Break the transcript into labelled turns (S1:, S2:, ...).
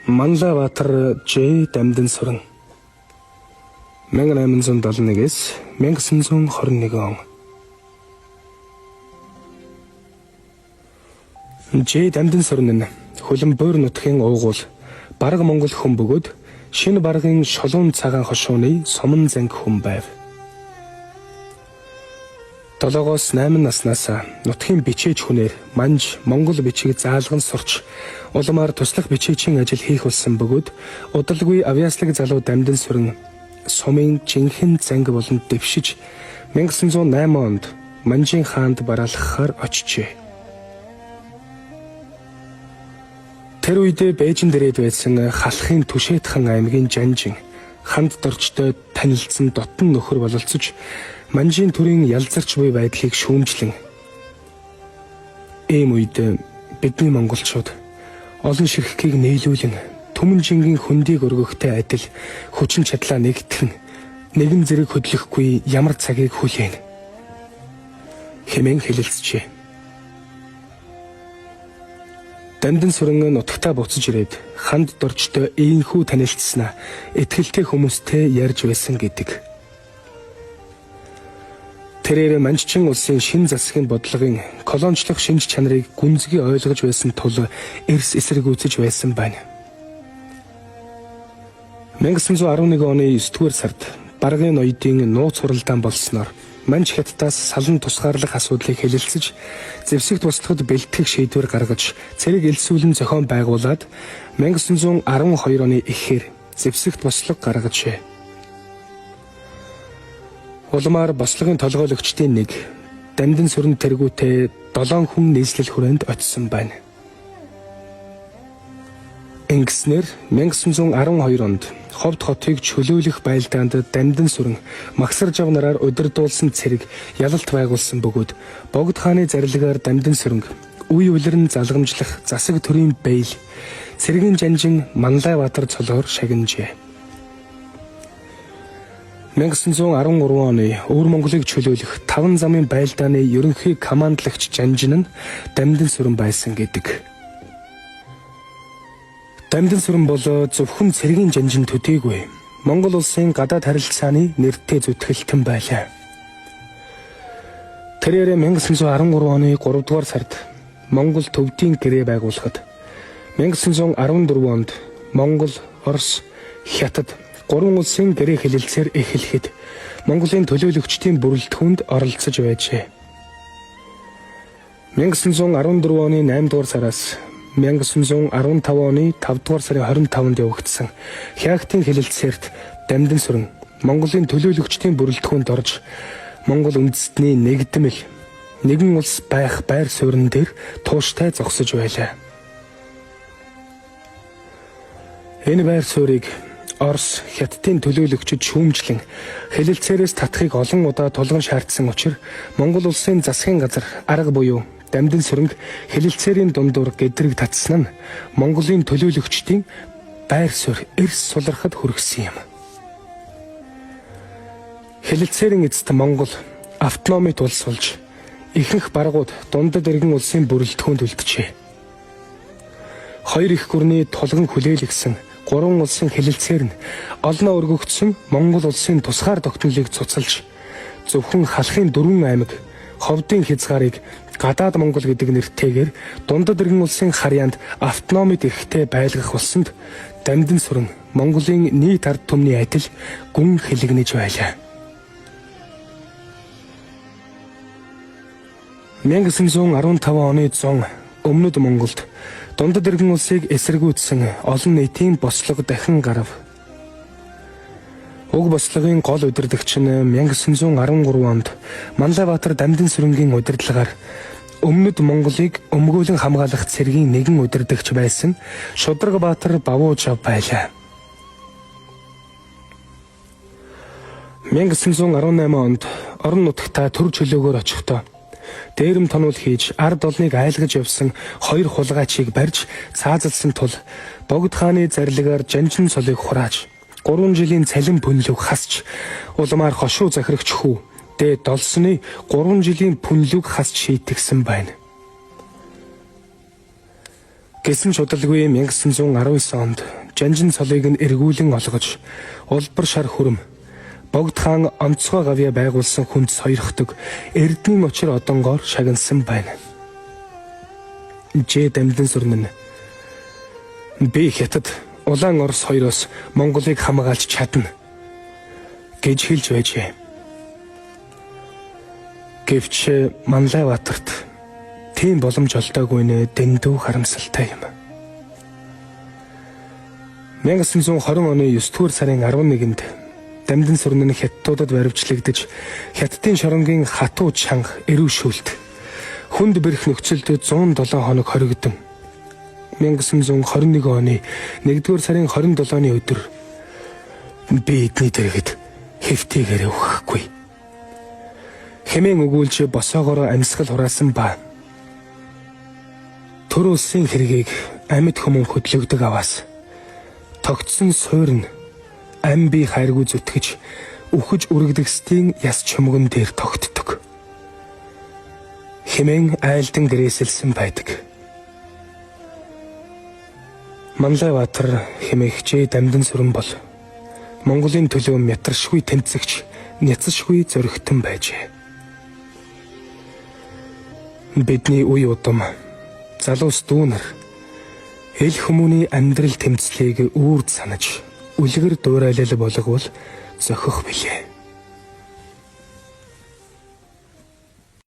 S1: Манлайбаатар Ж. Дамдын сүрэн 1871-с 1921 он. Ж. Дамдын сүрэн нь Хөлбөмбөр нутгийн уугуул Бараг Монгол хүн бөгөөд шинэ баргын шулуун цагаан хошууны суман занг хүн байв. 7-8 наснаас нутгийн бичээч хүнээр манж Монгол бичиг заалган сурч улмаар туслах бичээчийн ажил хийх болсон бөгөөд удалгүй авьяаслаг залуу Дамдын сүрэн сумын жинхэнэ занг болон дэвшиж 1908 онд Манжин хаанд бараалхахаар очжээ. Тэр үедээ Бээжин дээрээд байсан халахын Түшээдхан аймгийн Жанжин ханд дорчтой танилцсан дотн нөхөр бололцож Манжин төрийн ялзарч буй байдлыг шүүмжлэн ийм үед бидний монголчууд олон ширхгийг нийлүүлэн түмэн жингийн хөндийг өргөхтэй адил хүчин чадлаа нэгтгэн нэгэн зэрэг хөдлөхгүй ямар цагийг хүлээн хэмээн хэлэлцжээ. Дамдын сүрэн нутагтаа буцаж ирээд ханд дорчтой ийхүү танилцсанаа итгэлтэй хүмүүстэй ярьж байсан гэдэг. Тэрээр Манжчин улсын шин засгийн бодлогын колоничлох шинж чанарыг гүнзгий ойлгож байсан тул эрс эсэргүүцэж байсан байна. 1911 оны 9-р сард Баргын ноёдын нууц хуралдаан болсноор Манж хятадаас салан тусгаарлах асуудлыг хэлэлцэж зэвсэгт туслахад бэлтгэх шийдвэр гаргаж цэрэг элсүүлэн зохион байгуулад 1912 оны эхээр зэвсэгт бослого гаргажээ. Улмаар бослогын толгойлогчдын нэг Дамдын сүрэн тэргүүтээ 7 хүн нийслэл хүрээнд очсон байна. Ингэснээр 1912 онд Ховд хотыг чөлөөлөх байлдаанд Дамдын сүрэн Магсар жав нараар удирдуулсан цэрэг ялалт байгуулсан бөгөөд Богд хааны зарилгаар Дамдын сүрэн үе үлрэн залгамжлах засаг төрийн бэйл цэргийн Жанжин Манлайбаатар цолоор шагнажээ. 1913 оны Өвөр Монголыг чөлөөлөх 5 замын байлдааны ерөнхий командлагч Жанжин нь Дамдын сүрэн байсан гэдэг. Дамдын сүрэн бол зөвхөн цэргийн Жанжин төдийгүй Монгол улсын гадаад харилцааны нэртэй зүтгэлтэн байлаа. Тэрээр 1913 оны 3 дугаар сард Монгол төвдийн гэрээ байгуулахад 1914 онд Монгол, Орос, Хятад 3 улсын гэрээ хэлэлцээр эхлэхэд Монголын төлөөлөгчдийн бүрэлдэхүүнд оролцож байжээ. 1914 оны 8 дугаар сараас 1915 оны 5 дугаар сарын 25-нд явагдсан Хяактын хэлэлцээрт Дамдын сүрэн Монголын төлөөлөгчдийн бүрэлдэхүүнд орж Монгол үндэстний нэгдмэл нэгэн улс байх байр суурин дээр тууштай зогсож байлаа. Энэ байр суурийг Орос, Хятадын төлөөлөгчид шүүмжлэн хэлэлцээрээс татахыг олон удаа тулган шаардсан учраас Монгол улсын засгийн газар арга буюу Дамдын сүрэнг хэлэлцээрийн дундуур гэдрэг татсан нь Монголын төлөөлөгчдийн байр суурь эрс сулрахад хүргэсэн юм. Хэлэлцээрийн эцэст Монгол автономит улс болж ихэнх баргууд дундад иргэн улсын бүрэлдэхүүнд үлджээ. Хоёр их гүрний тулган хүлээлгсэн 3 улсын хэлэлцээр нь олноо өргөгдсөн Монгол улсын тусгаар тогтнолыг цуцалж зөвхөн халахын 4 аймаг Ховдын хязгаарыг гадаад Монгол гэдэг нэртэйгээр дундад иргэн улсын харьяанд автономит эрхтэй байлгах болсонд Дамдын сүрэн Монголын нийт ард түмний адил гүн хэлэгнэж байлаа. 1915 оны 100 өмнөд Монголд дундад иргэн улсыг эсэргүүцсэн олон нийтийн бослого дахин гарав. Уг бослогын гол удирдагч нь 1913 онд Манлайбаатар Дамдын сүрэнгийн удирдлагаар өмнөд Монголыг өмгөөлөн хамгаалах цэргийн нэгэн удирдагч байсан Шударгабаатар Бавуужав байлаа. 1918 онд орон нутагтаа төр чөлөөгөөр очихдоо дээрэм тонол хийж ард олныг айлгаж явсан 2 хулгайчийг барьж цаазалсан тул Богд хааны зарилгаар Жанжин цолыг хурааж 3 жилийн цалин пүнлэг хасч улмаар хошуу захирагч хүү дээд долсны 3 жилийн пүнлэг хасч шийтгсэн байна. Гэсэн ч удалгүй 1919 онд Жанжин цолыг нь эргүүлэн олгож улбар шар хүрэм Богд хаан онцгой гавья байгуулсан хүнд сойрхдог Эрдэнийн учир одонгоор шагнасан байна. Жэ Дамдын сүрнэн би хятад Улаан Орос хоёроос Монголыг хамгаалж чадна гэж хэлж байжээ. Гэвч Манлайбаатарт тийм боломж олдоогүй нэ дэндүү харамсалтай юм. 1920 оны 9-р сарын 11-нд Дамдын сүрнэн хятадуудад баривчлагдаж хятадын шоронгийн хатуу чанга эрүүшүүлт хүнд бэрх нөхцөлд 107 хоног хоригдсон. 1921 оны 1-р сарын 27-ны өдөр би эдний дэргэд хэвтийгээр өгөхгүй. Хэмээн өгүүлж босоогоор амьсгал хураасан ба төр улсын хэргийг амьд хүмүүн хөдлөгдөг аваас тогтсон суурь нь ам би хайргүй зүтгэж үхэж үрэгдэхстийн яс чөмгөн дээр тогтдог. Хэмээн айлдан гэрээсэлсэн байдаг. Манлайбаатар хэмээх Жэ Дамдын сүрэн бол Монголын төлөө мятаршгүй тэмцэгч, няцшгүй зөрөгтөн байжээ. Бидний үе удам залуус дүүнер эл хүмүүний амьдрал тэмцлийг үрд санаж үлгэр дуурайлал болговол зохих билээ.